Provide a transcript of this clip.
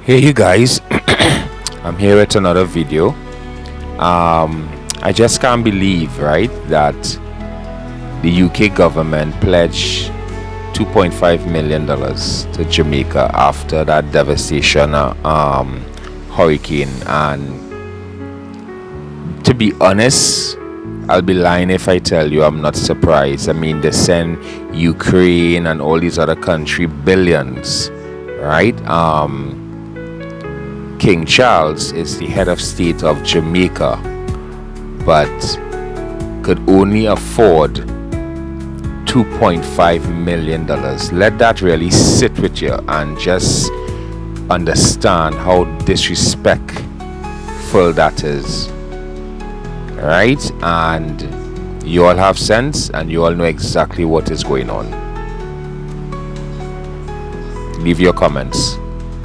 Hey you guys, I'm here with another video. I just can't believe, right, that the UK government pledged $2.5 million to Jamaica after that devastation hurricane. And to be honest, I'll be lying if I tell you I'm not surprised. I mean, they send Ukraine and all these other countries billions, right? King Charles is the head of state of Jamaica, but could only afford $2.5 million. Let that really sit with you and just understand how disrespectful that is. Right? And you all have sense and you all know exactly what is going on. Leave your comments.